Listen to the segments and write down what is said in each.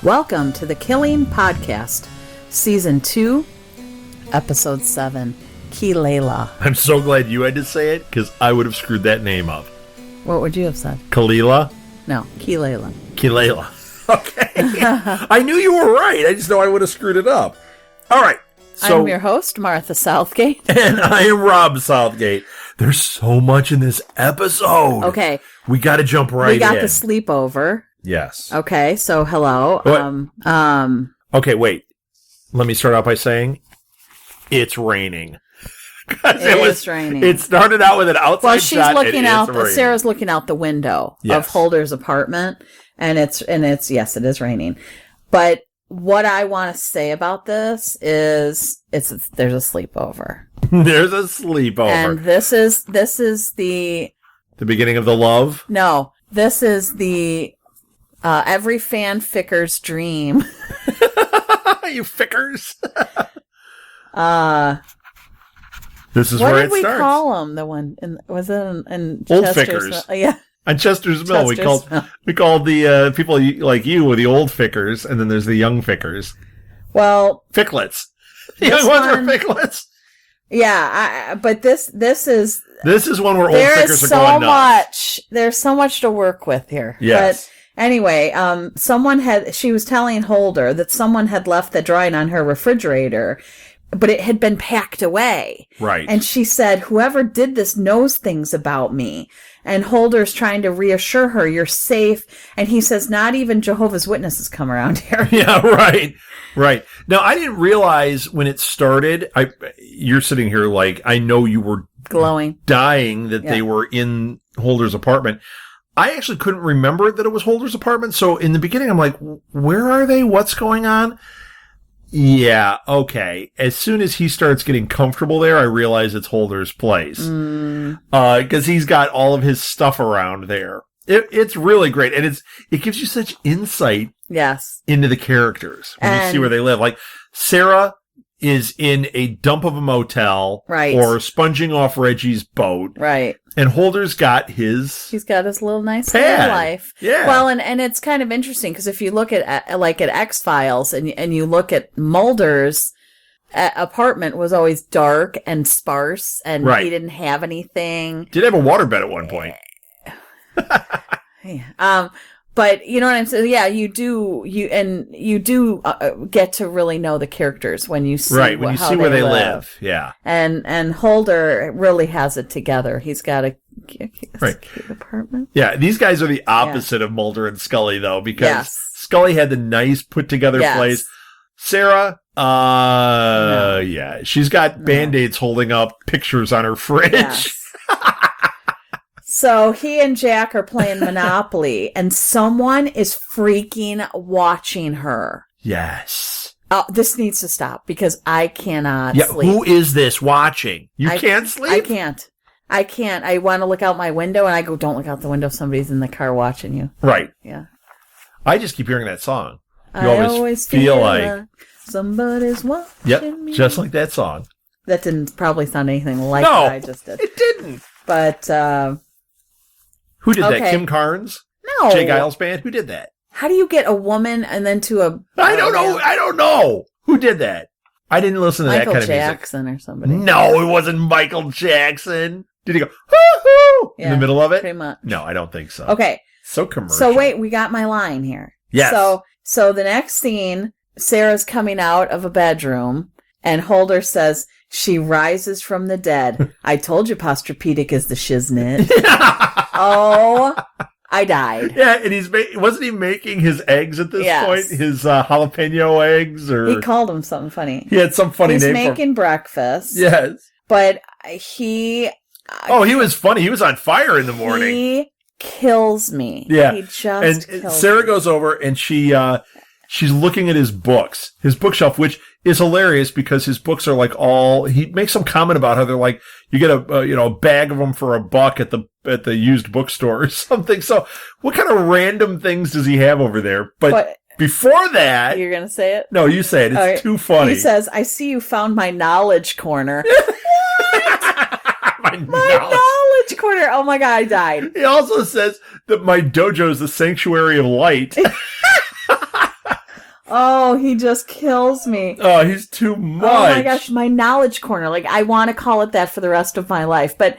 Welcome to the Killing Podcast, Season 2, Episode 7, Keylela. I'm so glad you had to say it, because I would have screwed that name up. What would you have said? Keylela? No, Keylela. Keylela. Okay. I knew you were right. I just know I would have screwed it up. All right. So, I'm your host, Martha Southgate. And I am Rob Southgate. There's so much in this episode. Okay. We got to jump right in. We got the sleepover. Yes. Okay, so hello. Okay, wait. Let me start out by saying it's raining. It was raining. It started out with an outside she's shot. Looking out. Raining. Sarah's looking out the window of Holder's apartment, and it's yes, it is raining. But what I want to say about this is there's a sleepover. There's a sleepover, and this is the beginning of the love. No, this is the every fanficker's dream. You fickers. This is what where it starts. What did we call them? The one was it in old Chester's fickers? Yeah, on Chester's Mill. We called the people like you were the old fickers, and then there's the young fickers. Well, ficklets. The young ones are ficklets. Yeah, but this is one where old fickers are going nuts. There's so much to work with here. Yes. But anyway, she was telling Holder that someone had left the drawing on her refrigerator, but it had been packed away. Right. And she said, whoever did this knows things about me. And Holder's trying to reassure her, you're safe. And he says, not even Jehovah's Witnesses come around here. Yeah, right. Right. Now, I didn't realize when it started, you're sitting here like, I know you were glowing, dying that they were in Holder's apartment. I actually couldn't remember that it was Holder's apartment. So in the beginning, I'm like, where are they? What's going on? Yeah, okay. As soon as he starts getting comfortable there, I realize it's Holder's place. Because he's got all of his stuff around there. It's really great. And it gives you such insight into the characters when you see where they live. Like, Sarah is in a dump of a motel. Right. Or sponging off Reggie's boat. Right. And Holder's got he's got his little nice pad. Life. Yeah. Well, and it's kind of interesting because if you look at X-Files and you look at Mulder's apartment was always dark and sparse and he didn't have anything. Did have a waterbed at one point. Yeah. But you know what I'm saying? Yeah, you do get to really know the characters when you see when you see where they live. Yeah. And Holder really has it together. He's got a cute apartment. Yeah, these guys are the opposite of Mulder and Scully though, because Scully had the nice put together place. Sarah, she's got Band-Aids holding up pictures on her fridge. Yes. So he and Jack are playing Monopoly, and someone is freaking watching her. Yes. Oh, this needs to stop because I cannot sleep. Who is this watching? You can't sleep? I can't. I want to look out my window, and I go, don't look out the window. Somebody's in the car watching you. Right. Yeah. I just keep hearing that song. You I always feel like somebody's watching me. Just like that song. That didn't probably sound anything like what I just did. It didn't. But, who did that? Kim Carnes? No. Jay Giles Band? Who did that? How do you get a woman and then to a... I don't know. I don't know. Who did that? I didn't listen to that kind of music. Michael Jackson or somebody. No, it wasn't Michael Jackson. Did he go, hoo-hoo, in the middle of it? Pretty much. No, I don't think so. Okay. So commercial. So wait, we got my line here. Yes. So the next scene, Sarah's coming out of a bedroom and Holder says... She rises from the dead. I told you Posturepedic is the shiznit. Oh, I died. Yeah, and wasn't he making his eggs at this point? His jalapeno eggs? He called them something funny. He had some funny name. He's making breakfast. Yes. But he was funny. He was on fire in the morning. He kills me. Yeah. He just kills Sarah me. goes over and she's looking at his bookshelf, which is hilarious because his books are like he makes some comment about how they're like, you get a bag of them for $1 at the used bookstore or something. So what kind of random things does he have over there? But before that, you're going to say it? No, you say it. It's too funny. He says, I see you found my knowledge corner. my knowledge corner. Oh my God, I died. He also says that my dojo is the sanctuary of light. Oh, he just kills me. Oh, he's too much. Oh my gosh, my knowledge corner. Like, I want to call it that for the rest of my life. But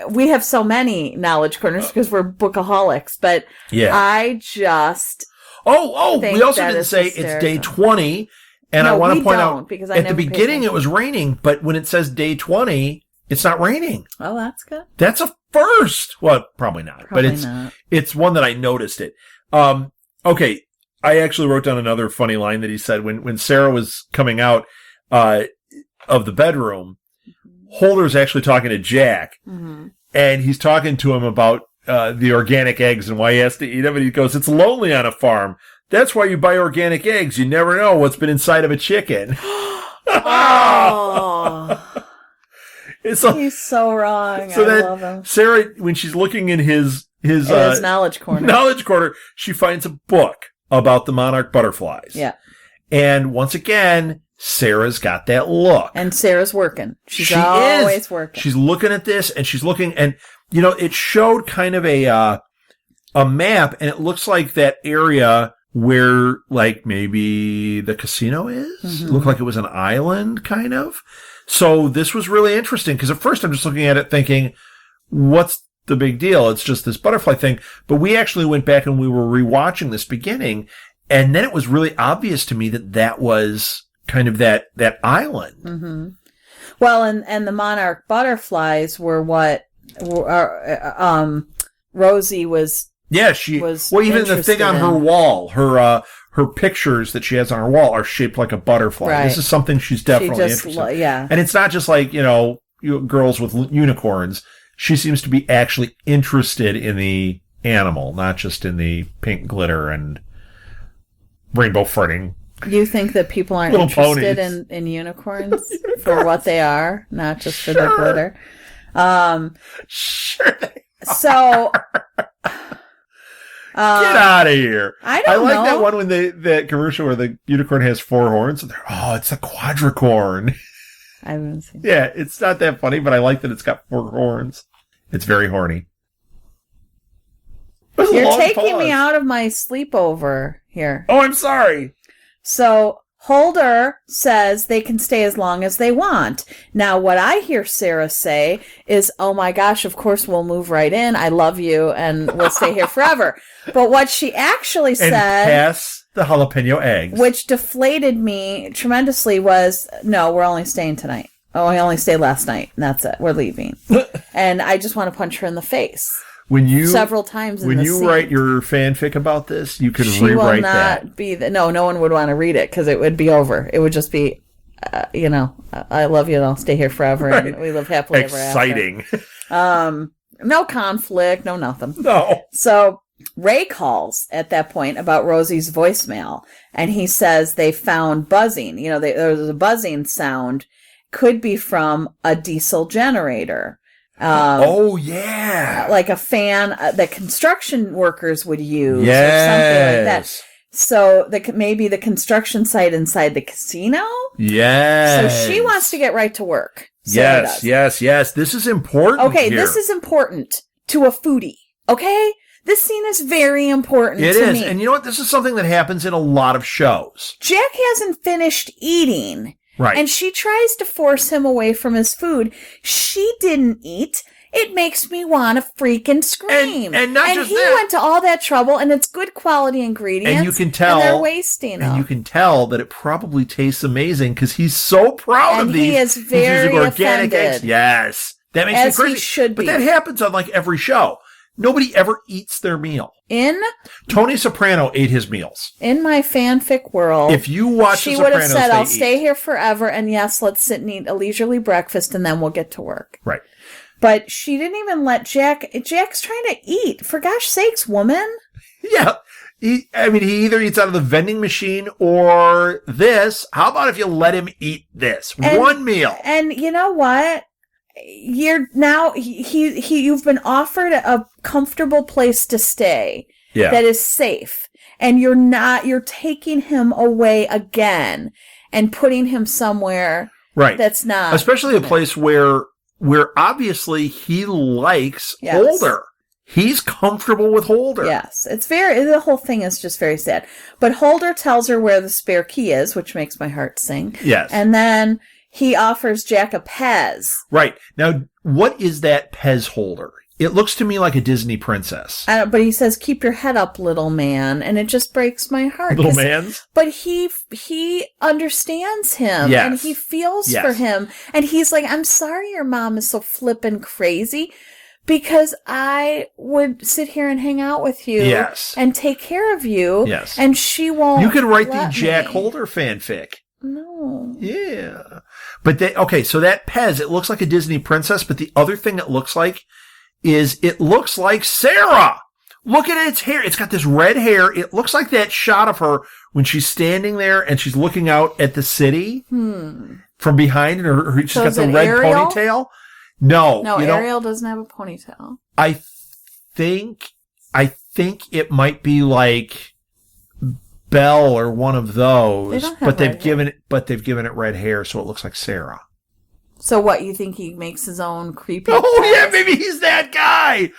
we have so many knowledge corners because we're bookaholics. But I just... we also didn't say it's day 20. And I want to point out, because at the beginning it was raining, but when it says day 20, it's not raining. Oh, that's good. That's a first. Well, probably not, but it's one that I noticed it. Okay. I actually wrote down another funny line that he said when Sarah was coming out, of the bedroom. Holder's actually talking to Jack, and he's talking to him about, the organic eggs and why he has to eat them. And he goes, "It's lonely on a farm. That's why you buy organic eggs. You never know what's been inside of a chicken." Oh. He's so wrong. So I love him. Sarah, when she's looking in his knowledge corner, she finds a book about the monarch butterflies. Yeah. And once again, Sarah's got that look. And Sarah's working. She always working. She's looking at this, and she's looking, and, it showed kind of a map, and it looks like that area where, like, maybe the casino is. It looked like it was an island, kind of. So this was really interesting, because at first I'm just looking at it thinking, what's the big deal? It's just this butterfly thing. But we actually went back and we were rewatching this beginning, and then it was really obvious to me that was kind of that island. Well, and the monarch butterflies were what Rosie was. Yeah, even the thing on her wall, her pictures that she has on her wall are shaped like a butterfly. Right. This is something she's definitely interested in. And it's not just like, girls with unicorns. She seems to be actually interested in the animal, not just in the pink glitter and rainbow farting. You think that people aren't interested in unicorns for what they are, not just for their glitter? Sure they are. So... Get out of here. I like that one when that commercial where the unicorn has 4 horns. It's a quadricorn. I haven't seen it. Yeah, it's not that funny, but I like that it's got 4 horns. It's very horny. You're taking me out of my sleepover here. Oh, I'm sorry. So Holder says they can stay as long as they want. Now, what I hear Sarah say is, "Oh my gosh, of course we'll move right in. I love you, and we'll stay here forever." But what she actually said... And pass the jalapeno eggs. Which deflated me tremendously was, "No, we're only staying tonight. Oh, I only stayed last night, and that's it. We're leaving." And I just want to punch her in the face. Several times when you write your fanfic about this, you could rewrite that. No one would want to read it because it would be over. It would just be, I love you and I'll stay here forever, right. And we live happily ever after. Exciting. No conflict, no nothing. No. So Ray calls at that point about Rosie's voicemail, and he says they found buzzing. There was a buzzing sound, could be from a diesel generator. Like a fan that construction workers would use, or something like that. So maybe the construction site inside the casino. Yes. So she wants to get right to work. Yes. This is important. Okay, this is important to a foodie. Okay, this scene is very important. It to is, me. and you know what? This is something that happens in a lot of shows. Jack hasn't finished eating. Right. And she tries to force him away from his food. She didn't eat. It makes me want to freaking scream. And not just he went to all that trouble, and it's good quality ingredients. And you can tell. And they're wasting them. And you can tell that it probably tastes amazing because he's so proud of these. And he is very offended. Eggs. Yes. That makes me crazy. He should be. But that happens on like every show. Nobody ever eats their meal. Tony Soprano ate his meals. In my fanfic world, if you watch she would have said, "I'll stay here forever, and yes, let's sit and eat a leisurely breakfast, and then we'll get to work." Right. But she didn't even let Jack's trying to eat. For gosh sakes, woman. Yeah. He either eats out of the vending machine or this. How about if you let him eat this? One meal. And you know what? You've been offered a comfortable place to stay that is safe, and you're taking him away again and putting him somewhere that's not, especially a place where obviously he likes Holder. He's comfortable with Holder. Yes. The whole thing is just very sad. But Holder tells her where the spare key is, which makes my heart sing. Yes. And then he offers Jack a Pez. Right. Now, what is that Pez holder? It looks to me like a Disney princess. But he says, keep your head up, little man. And it just breaks my heart. Little man's? But he understands him. Yes. And he feels for him. And he's like, I'm sorry your mom is so flippin' crazy. Because I would sit here and hang out with you. Yes. And take care of you. Yes. And she won't. You could write the let Jack me. Holder fanfic. No. Yeah. But so that Pez, it looks like a Disney princess, but the other thing it looks like is it looks like Sarah. Look at its hair. It's got this red hair. It looks like that shot of her when she's standing there and she's looking out at the city from behind, and she's got the red Ariel? ponytail. No, Ariel doesn't have a ponytail. I think it might be like Belle or one of those, but they've given it red hair, so it looks like Sarah. So what, you think he makes his own creepy? Oh yeah, maybe he's that guy.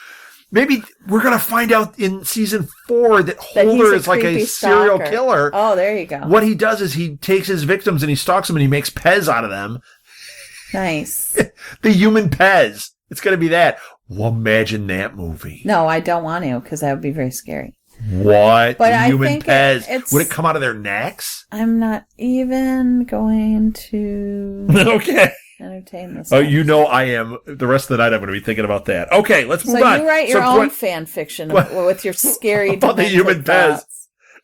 Maybe we're gonna find out in season 4 that Holder is like a serial killer. Oh, there you go. What he does is he takes his victims and he stalks them and he makes Pez out of them. Nice. The human Pez. It's gonna be that. Well, imagine that movie. No, I don't want to, because that would be very scary. What? But the human Pez. Would it come out of their necks? I'm not even going to entertain this. Oh, you know I am. The rest of the night I'm going to be thinking about that. Okay, let's move on. So you write your own fan fiction with your scary about the human Pez.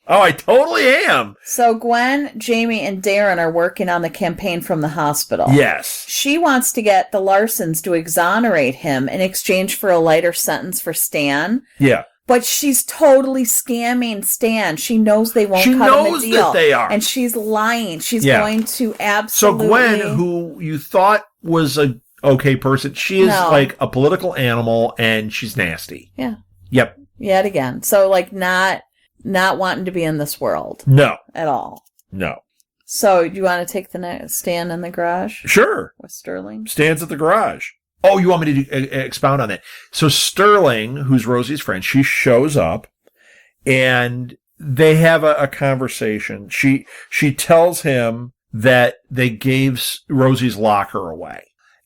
Oh, I totally am. So Gwen, Jamie, and Darren are working on the campaign from the hospital. Yes. She wants to get the Larsons to exonerate him in exchange for a lighter sentence for Stan. Yeah. But she's totally scamming Stan. She knows they won't cut him a deal. She knows that they are. And she's lying. She's going to absolutely... So Gwen, who you thought was a okay person, she is like a political animal, and she's nasty. Yeah. Yep. Yet again. So, like, not wanting to be in this world. No. At all. No. So, do you want to take the stand in the garage? Sure. With Sterling? Stands at the garage. Oh, you want me to expound on that? So Sterling, who's Rosie's friend, she shows up, and they have a conversation. She tells him that they gave Rosie's locker away.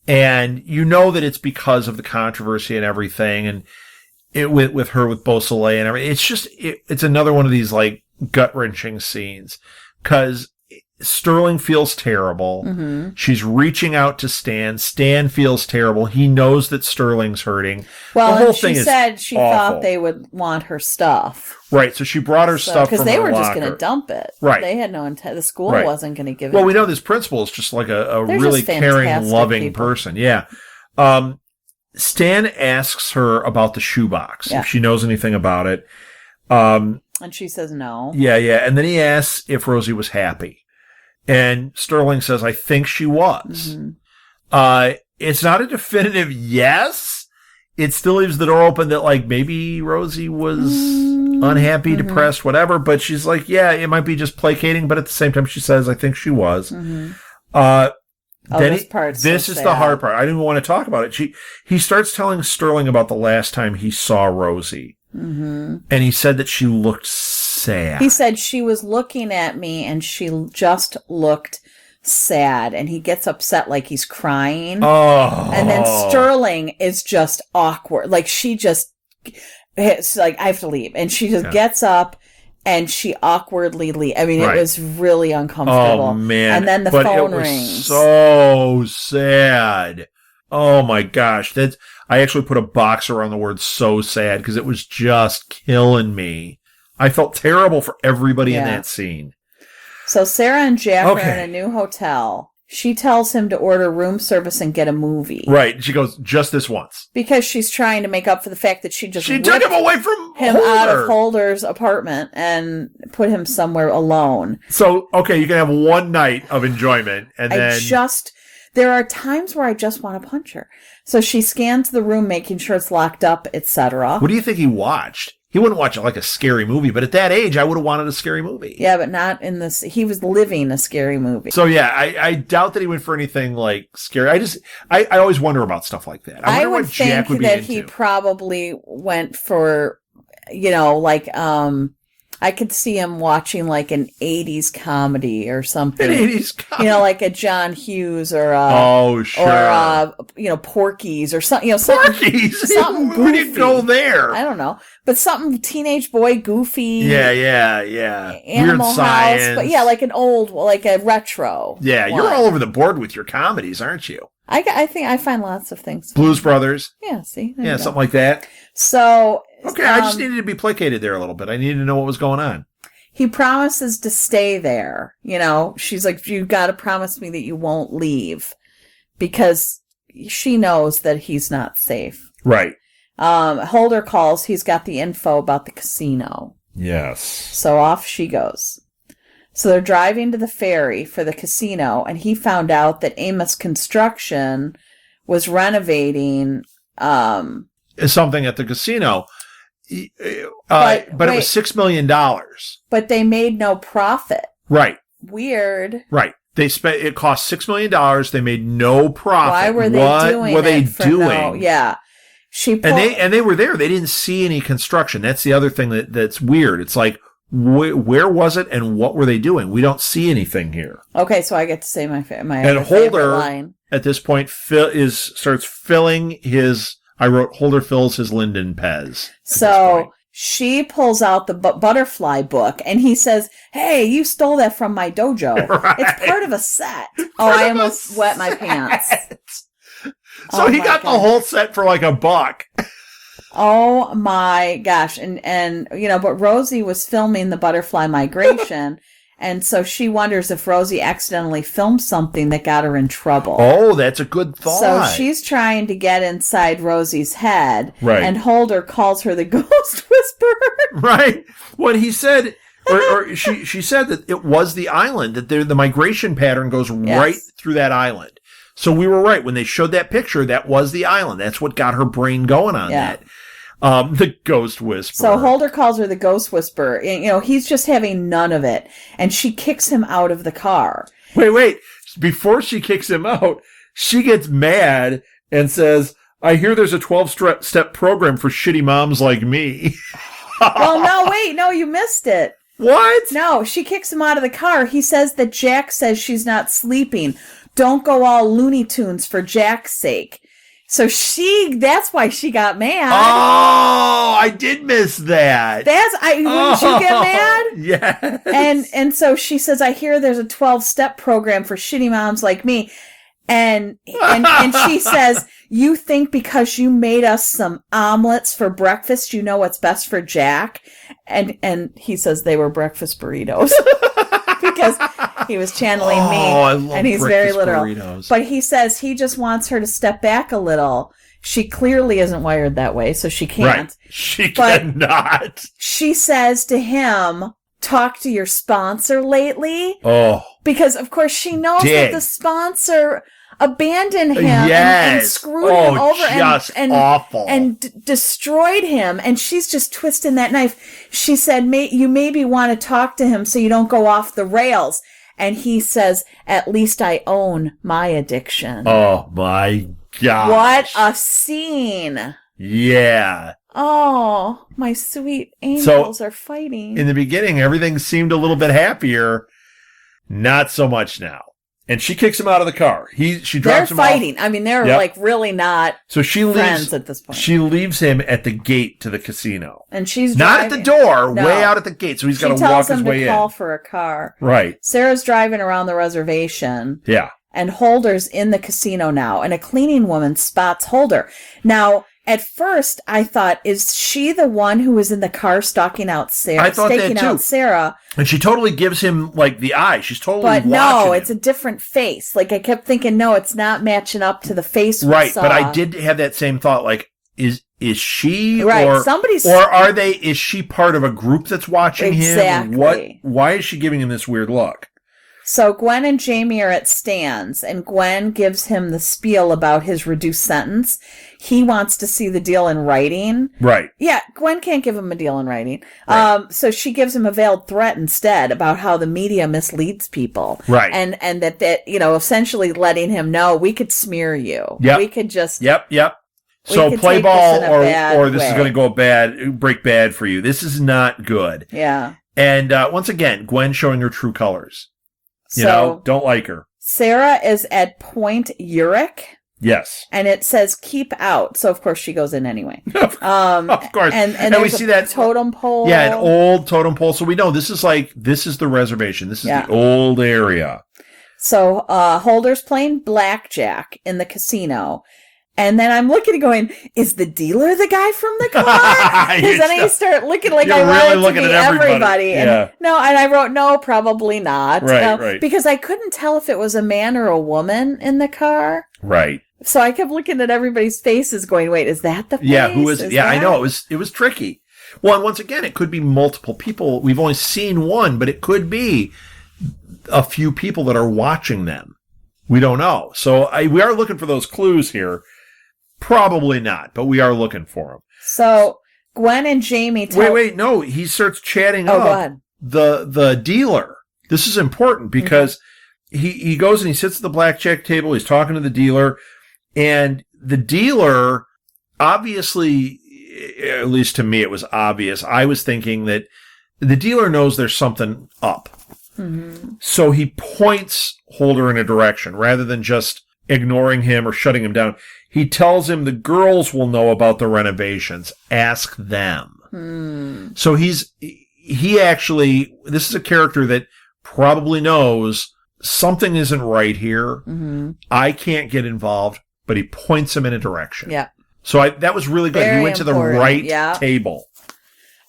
And you know that it's because of the controversy and everything, and with her with Beausoleil and everything. It's just, it's another one of these, like, gut-wrenching scenes. Because Sterling feels terrible. Mm-hmm. She's reaching out to Stan. Stan feels terrible. He knows that Sterling's hurting. Well, the whole thing she said she thought they would want her stuff. Right, so she brought her stuff from her locker. Because they were just going to dump it. Right. They had no intent. The school wasn't going to give it. Well, we know this principal is just like a really caring, loving person. Yeah. Stan asks her about the shoebox, if she knows anything about it. And she says no. Yeah. And then he asks if Rosie was happy. And Sterling says, I think she was. Mm-hmm. It's not a definitive yes. It still leaves the door open that, like, maybe Rosie was unhappy, depressed, whatever. But she's like, yeah, it might be just placating. But at the same time, she says, I think she was. Mm-hmm. This is the hard part. I didn't even want to talk about it. He starts telling Sterling about the last time he saw Rosie. Mm-hmm. And he said that she looked sad. He said she was looking at me and she just looked sad. And he gets upset like he's crying. Oh. And then Sterling is just awkward. Like it's like, I have to leave. And she just gets up and she awkwardly leaves. I mean, it was really uncomfortable. Oh, man. And then the phone rings. So sad. Oh, my gosh. I actually put a box around the word so sad because it was just killing me. I felt terrible for everybody in that scene. So Sarah and Jack are in a new hotel. She tells him to order room service and get a movie. Right. She goes, just this once. Because she's trying to make up for the fact that she took him away from him out of Holder's apartment and put him somewhere alone. So, okay, you can have one night of enjoyment and then... There are times where I just want to punch her. So she scans the room, making sure it's locked up, etc. What do you think he watched? he wouldn't watch it like a scary movie, but at that age, I would have wanted a scary movie. Yeah, but not in this. He was living a scary movie. So yeah, I doubt that he went for anything like scary. I always wonder about stuff like that. I wonder would what Jack would be that into. he probably went for, you know, like, I could see him watching like an 80s comedy or something. An 80s comedy? You know, like a John Hughes or you know, Porky's or something. You know, Porky's? Something goofy. Where do you go there? I don't know. But something Teenage Boy Goofy. Yeah. Animal Weird House. Science. But yeah, like an old, like a retro. Yeah, one. You're all over the board with your comedies, aren't you? I think I find lots of things. Blues Brothers. Yeah, see? Yeah, something like that. So... Okay, I just needed to be placated there a little bit. I needed to know what was going on. He promises to stay there. You know, she's like, you got to promise me that you won't leave. Because she knows that he's not safe. Right. Holder calls. He's got the info about the casino. Yes. So off she goes. So they're driving to the ferry for the casino, and he found out that Amos Construction was renovating something at the casino. But it was $6 million. But they made no profit. Right. Weird. Right. It cost $6 million. They made no profit. Why were they doing? What were they doing? Yeah. And they were there. They didn't see any construction. That's the other thing that's weird. It's like, where was it and what were they doing? We don't see anything here. Okay, so I get to say my and Holder line. At this point starts filling his. I wrote Holder fills his Linden Pez. So she pulls out the butterfly book and he says, "Hey, you stole that from my dojo. Right. It's part of a set." I almost wet my pants. So he got the whole set for like $1. Oh my gosh. And you know, but Rosie was filming the butterfly migration. And so she wonders if Rosie accidentally filmed something that got her in trouble. Oh, that's a good thought. So she's trying to get inside Rosie's head. Right. And Holder calls her the ghost whisperer. Right. What he said, or she said that it was the island, that the migration pattern goes right through that island. So we were right. When they showed that picture, that was the island. That's what got her brain going on that. The ghost whisperer. So Holder calls her the ghost whisperer. You know, he's just having none of it. And she kicks him out of the car. Wait. Before she kicks him out, she gets mad and says, "I hear there's a 12-step program for shitty moms like me." Well, no, you missed it. What? No, she kicks him out of the car. He says that Jack says she's not sleeping. Don't go all Looney Tunes for Jack's sake. So that's why she got mad. Oh, I did miss that. Wouldn't you get mad? Yes. And so she says, "I hear there's a 12-step program for shitty moms like me." And she says, "You think because you made us some omelets for breakfast, you know what's best for Jack?" And he says they were breakfast burritos. Because he was channeling me. I love and he's very literal. Burritos. But he says he just wants her to step back a little. She clearly isn't wired that way, so she can't. Right. She cannot. She says to him, "Talk to your sponsor lately." Oh. Because, of course, she knows that the sponsor abandoned him and screwed him over and destroyed him. And she's just twisting that knife. She said, "You maybe want to talk to him so you don't go off the rails." And he says, "At least I own my addiction." Oh, my gosh. What a scene. Yeah. Oh, my sweet angels are fighting. In the beginning, everything seemed a little bit happier. Not so much now. And she kicks him out of the car. She drops him off. They're fighting. I mean, they're like really not friends at this point. She leaves him at the gate to the casino. And she's not driving. at the door, way out at the gate. So he's got to walk his way in. She tells him to call for a car. Right. Sarah's driving around the reservation. Yeah. And Holder's in the casino now. And a cleaning woman spots Holder. Now, at first, I thought, is she the one who was in the car staking out Sarah? I thought that too. Out Sarah. And she totally gives him, like, the eye. She's totally watching no, him. It's a different face. Like, I kept thinking, no, it's not matching up to the face we saw. Right, but I did have that same thought, like, is she right, is she part of a group that's watching him? Why is she giving him this weird look? So Gwen and Jamie are at Stan's, and Gwen gives him the spiel about his reduced sentence. He wants to see the deal in writing. Right. Yeah, Gwen can't give him a deal in writing. Right. So she gives him a veiled threat instead about how the media misleads people. Right. And that, essentially letting him know, we could smear you. Yep. We could just... Yep. So play ball or this is going to go break bad for you. This is not good. Yeah. And once again, Gwen showing her true colors. Don't like her. Sarah is at Point Uric. Yes. And it says keep out. So, of course, she goes in anyway. Of course. And we see that totem pole. Yeah, an old totem pole. So we know this is the reservation. This is the old area. So Holder's playing blackjack in the casino. And then I'm looking and going, is the dealer the guy from the car? Because then I start looking like I want it to be everybody. Yeah. And I wrote, no, probably not. Right. Because I couldn't tell if it was a man or a woman in the car. Right. So I kept looking at everybody's faces going, wait, is that the face? Yeah, who is it? Yeah, I know. It was tricky. Well, and once again, it could be multiple people. We've only seen one, but it could be a few people that are watching them. We don't know. So we are looking for those clues here. Probably not, but we are looking for them. So Gwen and Jamie Wait, no. He starts chatting go ahead. The dealer. This is important because he goes and he sits at the blackjack table. He's talking to the dealer. And the dealer, obviously, at least to me, it was obvious. I was thinking that the dealer knows there's something up. Mm-hmm. So he points Holder in a direction rather than just ignoring him or shutting him down. He tells him the girls will know about the renovations. Ask them. So he actually, this is a character that probably knows something isn't right here. Mm-hmm. I can't get involved, but he points him in a direction. Yeah. So that was really good. Very he went to the right table.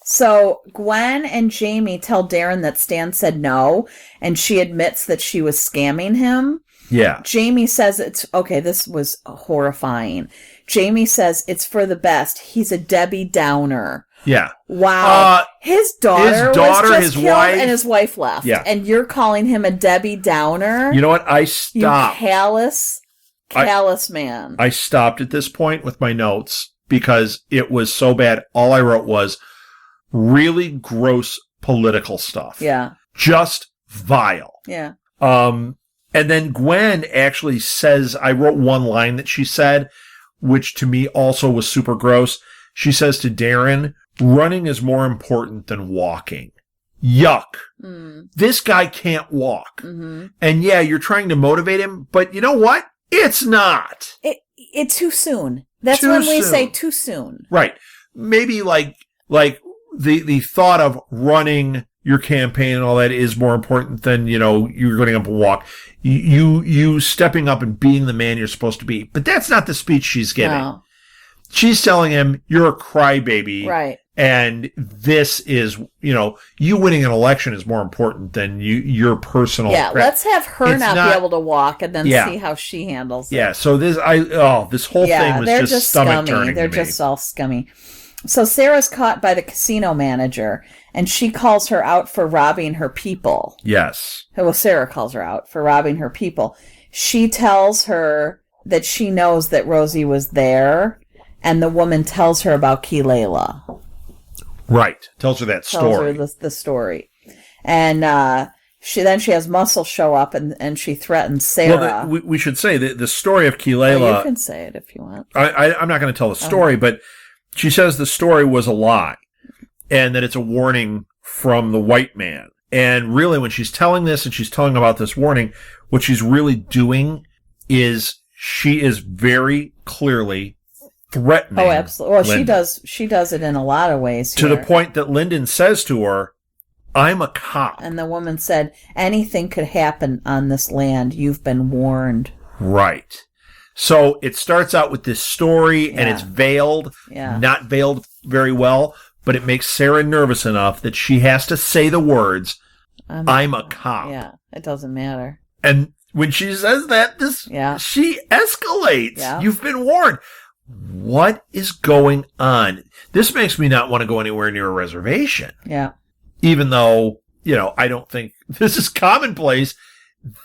So Gwen and Jamie tell Darren that Stan said no, and she admits that she was scamming him. Yeah. Jamie says it's okay. This was horrifying. Jamie says it's for the best. He's a Debbie Downer. Yeah. Wow. His daughter was just his killed wife, and his wife left. Yeah. And you're calling him a Debbie Downer? You know what? I stopped. You callous man. I stopped at this point with my notes because it was so bad. All I wrote was really gross political stuff. Yeah. Just vile. Yeah. And then Gwen actually says, I wrote one line that she said, which to me also was super gross. She says to Darren, running is more important than walking. Yuck. This guy can't walk. Mm-hmm. And yeah, you're trying to motivate him, but you know what? It's not. It's too soon. That's when we say too soon. Right. Maybe like the thought of running your campaign and all that is more important than, you getting up and walk. You stepping up and being the man you're supposed to be. But that's not the speech she's giving. No. She's telling him, you're a crybaby. Right. And this is, you winning an election is more important than your personal. Yeah, let's have her not be able to walk and then see how she handles it. Yeah, so this whole thing was just stomach turning. They're just all scummy. So Sarah's caught by the casino manager, and she calls her out for robbing her people. Yes. Well, Sarah calls her out for robbing her people. She tells her that she knows that Rosie was there, and the woman tells her about Keylela. Right. Tells her that story. Tells her the story. And she has Muscle show up, and she threatens Sarah. Well, we should say the story of Keylela. You can say it if you want. I'm not going to tell the story, but she says the story was a lie and that it's a warning from the white man. And really, when she's telling this and she's telling about this warning, what she's really doing is she is very clearly threatening. Oh, absolutely. Well, Linden. she does it in a lot of ways to the point that Linden says to her, I'm a cop. And the woman said, anything could happen on this land. You've been warned. Right. So it starts out with this story, and it's veiled, not veiled very well, but it makes Sarah nervous enough that she has to say the words, I'm a cop. Yeah, it doesn't matter. And when she says that, she escalates. Yeah. You've been warned. What is going on? This makes me not want to go anywhere near a reservation. Yeah. Even though, I don't think this is commonplace.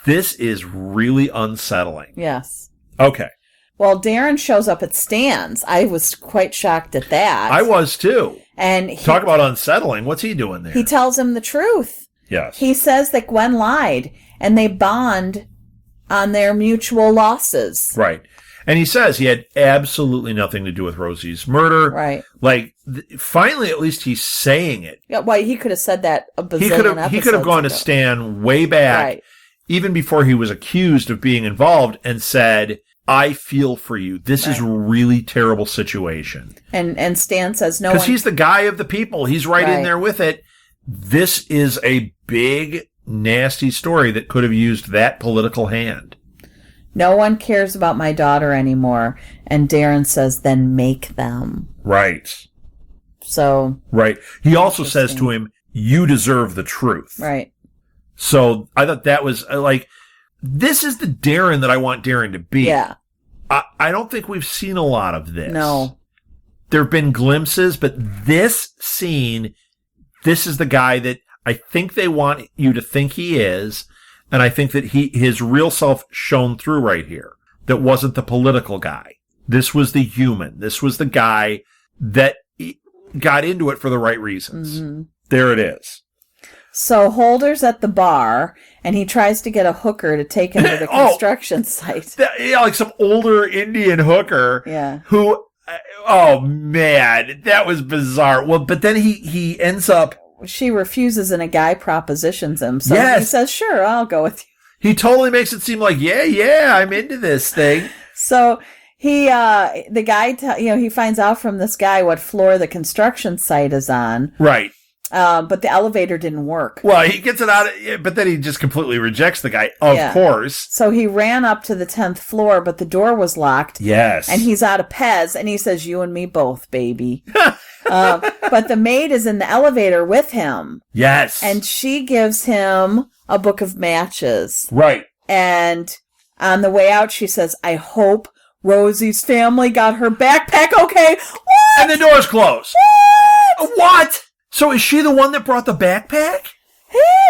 This is really unsettling. Yes. Okay. Well, Darren shows up at Stan's. I was quite shocked at that. I was too. And talk about unsettling. What's he doing there? He tells him the truth. Yes. He says that Gwen lied, and they bond on their mutual losses. Right. And he says he had absolutely nothing to do with Rosie's murder. Right. Like, finally, at least he's saying it. Yeah, well, he could have said that a bazillion episodes He could have gone ago. to Stan way back, right. even before he was accused of being involved, and said, I feel for you. This is a really terrible situation. And Stan says no. Because he's the guy of the people. He's right in there with it. This is a big, nasty story that could have used that political hand. No one cares about my daughter anymore. And Darren says, then make them. Right. So. Right. He also says to him, you deserve the truth. Right. So I thought that was like, this is the Darren that I want Darren to be. Yeah. I don't think we've seen a lot of this. No. There have been glimpses, but this scene, this is the guy that I think they want you to think he is. And I think that his real self shone through right here. That wasn't the political guy. This was the human. This was the guy that got into it for the right reasons. Mm-hmm. There it is. So Holder's at the bar, and he tries to get a hooker to take him to the construction site. Like some older Indian hooker. Yeah. Who, oh man, that was bizarre. Well, but then he ends up. She refuses and a guy propositions him. So he says, sure, I'll go with you. He totally makes it seem like, yeah, I'm into this thing. So the guy, he finds out from this guy what floor the construction site is on. Right. But the elevator didn't work. Well, he gets it out, but then he just completely rejects the guy, of course. So he ran up to the 10th floor, but the door was locked. Yes. And he's out of Pez, and he says, you and me both, baby. But the maid is in the elevator with him. Yes. And she gives him a book of matches. Right. And on the way out, she says, I hope Rosie's family got her backpack okay. What? And the door's closed. What? So is she the one that brought the backpack?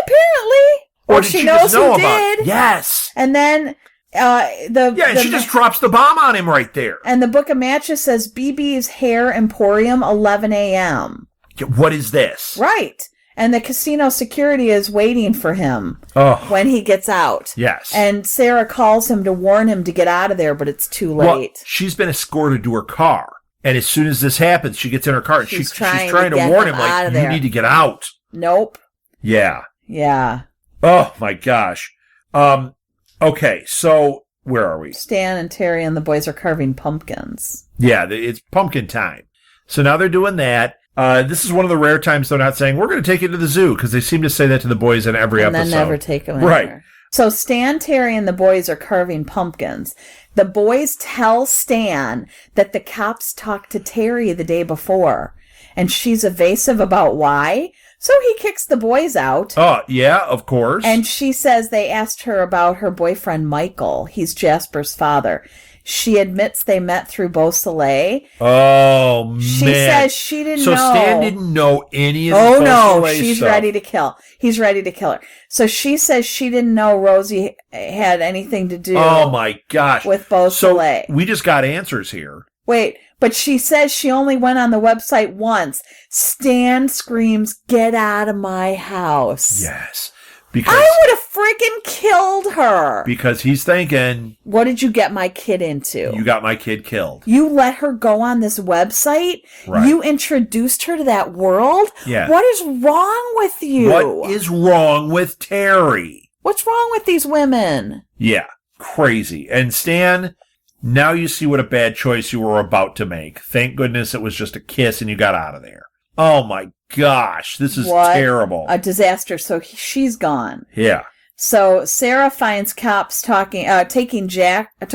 Apparently. Or did she knows who did. Yes. And then she just drops the bomb on him right there. And the book of matches says BB's Hair Emporium, 11 a.m. What is this? Right. And the casino security is waiting for him when he gets out. Yes. And Sarah calls him to warn him to get out of there, but it's too late. Well, she's been escorted to her car. And as soon as this happens, she gets in her car and she's trying to warn him, like, you need to get out. Nope. Yeah. Yeah. Oh, my gosh. Okay, so where are we? Stan and Terri and the boys are carving pumpkins. Yeah, it's pumpkin time. So now they're doing that. This is one of the rare times they're not saying, we're going to take you to the zoo, because they seem to say that to the boys in every episode. And then never take them anywhere. Right. So Stan, Terri, and the boys are carving pumpkins. The boys tell Stan that the cops talked to Terri the day before, and she's evasive about why. So he kicks the boys out. Oh, yeah, of course. And she says they asked her about her boyfriend, Michael. He's Jasper's father. She admits they met through Beausoleil. Oh, man. She says she didn't know. So Stan didn't know any of the Beausoleil no, she's stuff. ready to kill. He's ready to kill her. So she says she didn't know Rosie had anything to do my gosh. with Beausoleil. So we just got answers here. Wait, but she says she only went on the website once. Stan screams, get out of my house. Yes. Because I would have freaking killed her. Because he's thinking, what did you get my kid into? You got my kid killed. You let her go on this website? Right. You introduced her to that world? Yeah. What is wrong with you? What is wrong with Terri? What's wrong with these women? Yeah, crazy. And Stan, now you see what a bad choice you were about to make. Thank goodness it was just a kiss and you got out of there. Oh my gosh, this is terrible. A disaster. So she's gone. Yeah. So Sarah finds cops talking to Jack at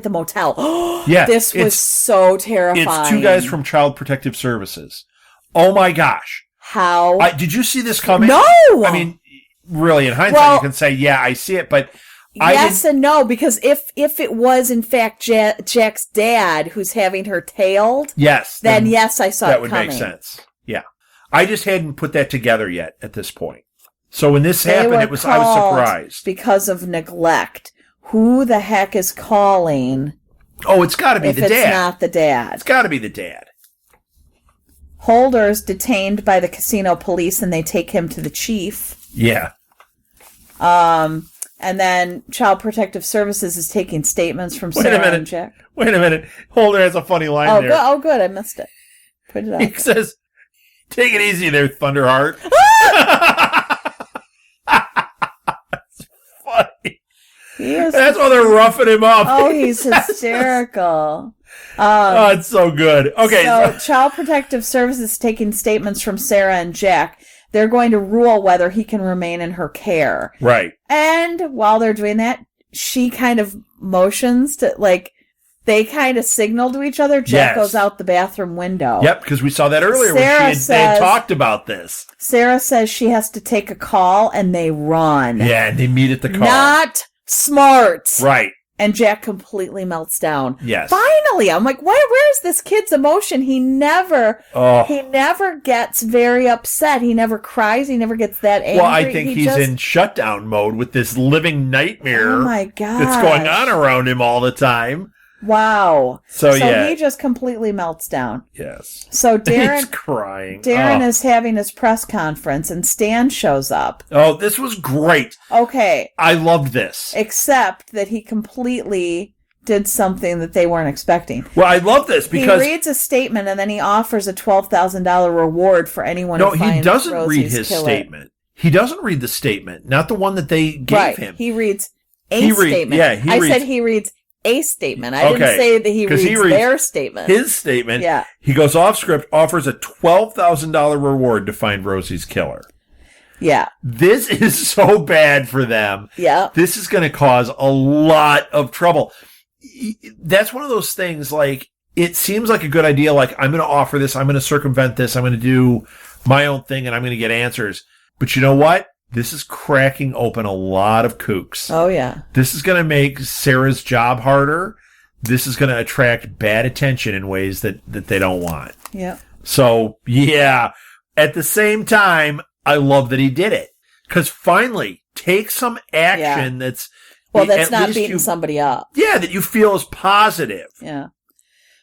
the motel. Yeah. This was so terrifying. It's two guys from Child Protective Services. Oh my gosh. How? Did you see this coming? No! I mean, really, in hindsight, you can say, yeah, I see it, but yes and no, because if it was in fact Jack's dad who's having her tailed, then yes, I saw it coming. That would make sense. Yeah. I just hadn't put that together yet at this point. So when this happened, I was surprised. Because of neglect. Who the heck is calling? Oh, it's got to be the dad. If it's not the dad. It's got to be the dad. Holder's detained by the casino police, and they take him to the chief. Yeah. And then Child Protective Services is taking statements from Sarah and Jack. Wait a minute. Holder has a funny line there. Oh, good. I missed it. Put it up. He says, "Take it easy there, Thunderheart." That's funny. That's why they're roughing him up. Oh, he's hysterical. It's so good. Okay. So Child Protective Services is taking statements from Sarah and Jack. They're going to rule whether he can remain in her care. Right. And while they're doing that, she kind of motions to, like, they kind of signal to each other. Jack goes out the bathroom window. Yep, because we saw that earlier when they had talked about this. Sarah says she has to take a call, and they run. Yeah, and they meet at the car. Not smart. Right. And Jack completely melts down. Yes. Finally, I'm like, where's this kid's emotion? He never gets very upset. He never cries. He never gets that angry. Well, I think he's in shutdown mode with this living nightmare. Oh my God, that's going on around him all the time. Wow. So yeah. he just completely melts down. Yes. So He's crying. Darren is having his press conference, and Stan shows up. Oh, this was great. Okay. I loved this. Except that he completely did something that they weren't expecting. Well, I love this because he reads a statement, and then he offers a $12,000 reward for anyone who finds he doesn't Rosie's read his killer. Statement. He doesn't read the statement, not the one that they gave him. He reads statement. Yeah, I said he reads a statement. I didn't say that he reads their statement. His statement. Yeah. He goes off script, offers a $12,000 reward to find Rosie's killer. Yeah. This is so bad for them. Yeah. This is going to cause a lot of trouble. That's one of those things, like, it seems like a good idea. Like, I'm going to offer this. I'm going to circumvent this. I'm going to do my own thing, and I'm going to get answers. But you know what? This is cracking open a lot of kooks. Oh, yeah. This is going to make Sarah's job harder. This is going to attract bad attention in ways that they don't want. Yeah. So, yeah. At the same time, I love that he did it. Because finally, take some action that's... Well, that's not beating somebody up. Yeah, that you feel is positive. Yeah.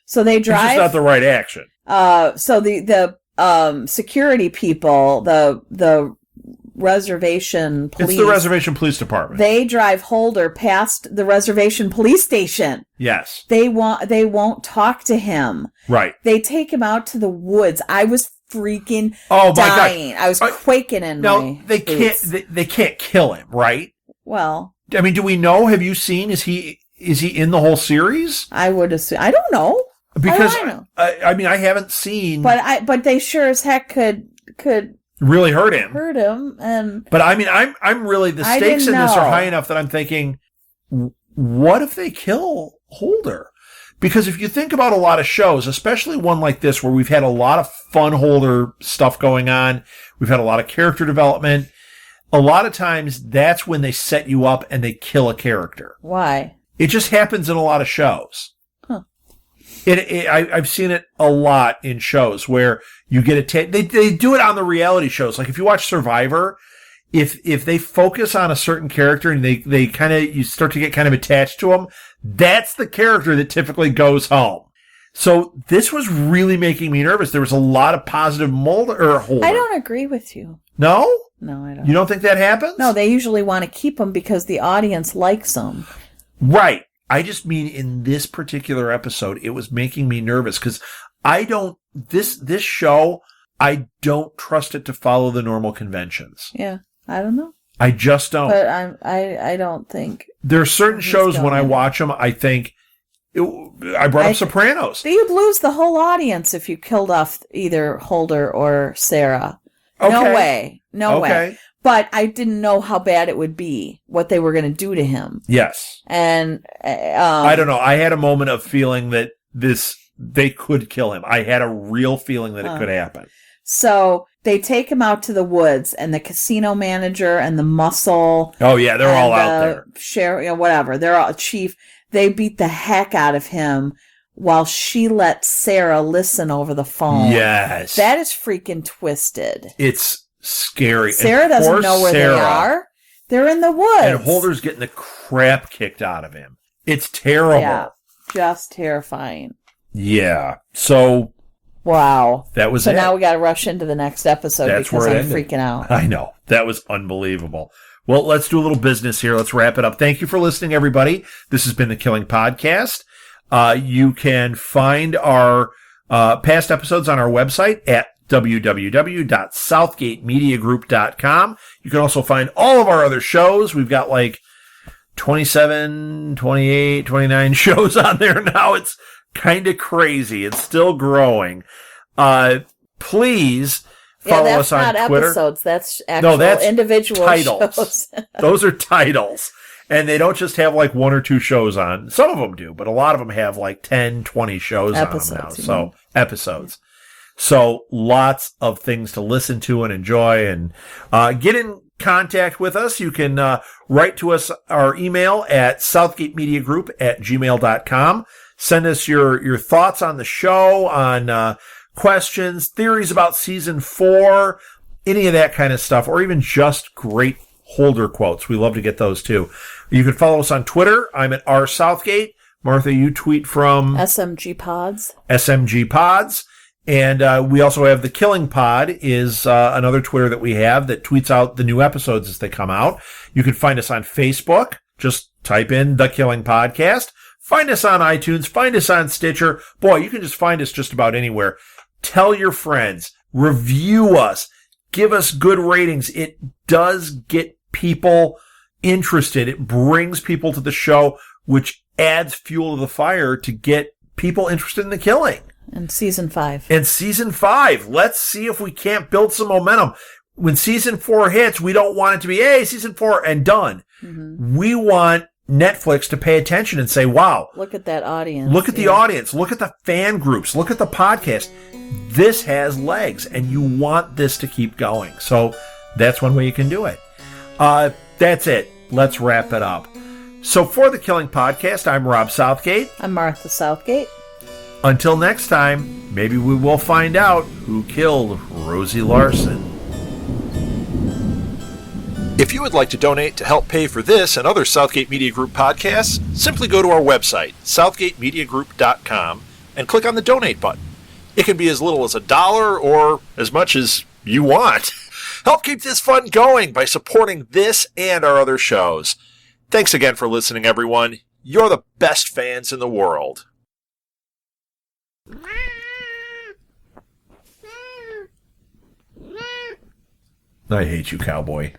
So they drive... It's just not the right action. So the security people, the reservation police. It's the reservation police department. They drive Holder past the reservation police station. Yes. They won't talk to him. Right. They take him out to the woods. I was freaking dying. My God. I was quaking in my they boots. they can't kill him, right? Well, I mean, do we know? Have you seen? Is he in the whole series? I would assume. I don't know. Because I don't know. I mean, I haven't seen. But they sure as heck could really hurt him. But I mean, I'm really, the stakes in this are high enough that I'm thinking, what if they kill Holder? Because if you think about a lot of shows, especially one like this where we've had a lot of fun Holder stuff going on, we've had a lot of character development, a lot of times that's when they set you up and they kill a character. Why? It just happens in a lot of shows. Huh. I've seen it a lot in shows where you get they do it on the reality shows. Like if you watch Survivor, if they focus on a certain character and they kind of, you start to get kind of attached to them, that's the character that typically goes home. So this was really making me nervous. There was a lot of positive Holder. I don't agree with you. No? No, I don't. You don't think that happens? No, they usually want to keep them because the audience likes them. Right. I just mean in this particular episode, it was making me nervous because this show, I don't trust it to follow the normal conventions. Yeah, I don't know. I just don't. But I don't think. There are certain shows when I watch them, I think, I brought up Sopranos. You'd lose the whole audience if you killed off either Holder or Sarah. Okay. No way. But I didn't know how bad it would be, what they were going to do to him. Yes. And I don't know. I had a moment of feeling that they could kill him. I had a real feeling that it could happen. So they take him out to the woods, and the casino manager and the muscle. Oh yeah, they're all out there. Sheriff, whatever. They're all chief. They beat the heck out of him while she let Sarah listen over the phone. Yes. That is freaking twisted. It's scary. Sarah doesn't know where they are. They're in the woods. And Holder's getting the crap kicked out of him. It's terrible. Yeah, just terrifying. Yeah. So... Wow. That was so it. So now we got to rush into the next episode because I'm freaking out. I know. That was unbelievable. Well, let's do a little business here. Let's wrap it up. Thank you for listening, everybody. This has been the Killing Podcast. You can find our past episodes on our website at www.southgatemediagroup.com. You can also find all of our other shows. We've got like 27, 28, 29 shows on there now. It's kind of crazy. It's still growing. Please follow us on Twitter. That's not episodes. That's actual individual titles. Shows. Those are titles. And they don't just have like one or two shows on. Some of them do, but a lot of them have like 10, 20 shows episodes, on them now. So episodes. So lots of things to listen to and enjoy, and get in contact with us. You can write to us our email at southgatemediagroup@gmail.com. Send us your thoughts on the show, on questions, theories about season 4, any of that kind of stuff, or even just great Holder quotes. We love to get those too. You can follow us on Twitter. I'm at rsouthgate. Martha, you tweet from SMG Pods. SMG Pods. And we also have the Killing Pod is another Twitter that we have that tweets out the new episodes as they come out. You can find us on Facebook. Just type in The Killing Podcast. Find us on iTunes. Find us on Stitcher. Boy, you can just find us just about anywhere. Tell your friends. Review us. Give us good ratings. It does get people interested. It brings people to the show, which adds fuel to the fire to get people interested in The Killing. And season 5. Let's see if we can't build some momentum. When season 4 hits, we don't want it to be, hey, season 4 and done. Mm-hmm. We want Netflix to pay attention and say, wow. Look at that audience. Look at the audience. Look at the fan groups. Look at the podcast. This has legs, and you want this to keep going. So that's one way you can do it. That's it. Let's wrap it up. So for the Killing Podcast, I'm Rob Southgate. I'm Martha Southgate. Until next time, maybe we will find out who killed Rosie Larson. If you would like to donate to help pay for this and other Southgate Media Group podcasts, simply go to our website, southgatemediagroup.com, and click on the donate button. It can be as little as $1 or as much as you want. Help keep this fun going by supporting this and our other shows. Thanks again for listening, everyone. You're the best fans in the world. I hate you, cowboy.